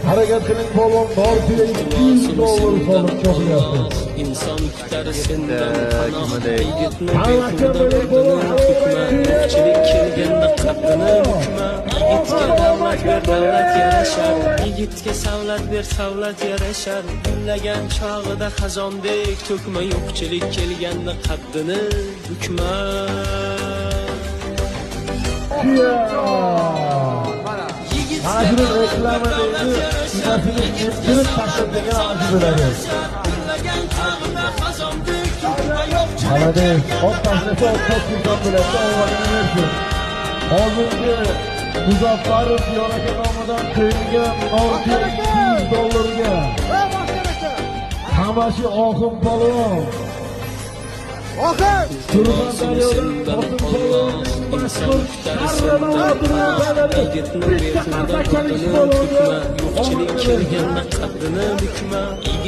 Hareketinin bolon Norfi'ye $200 sonuç yapıyor. İnsan kutar senden panoh yigitni behuda dardini bukma ko'pchilik kelganda qaddini bukma yigitga davlat ber davlat yarashar yigitga savlat ber savlat yarashar gullagan chog'ida xazondek to'kma yo'qchilik kelganda qaddini bukma Hacının reklamı değil, sinasını kırıp taşındığını acı Hadi, o taşresi o çok bilette olmadığını versin. Hazırcı Muzaffar'ın diyaleket olmadan köyünge $200'ya. Kamaşı Akın Balon. Turban Daryo'dan Akın Balon. İnsan kutar senden yigitni behuda dardini bukma yo'qchilik kelganda qaddini bukma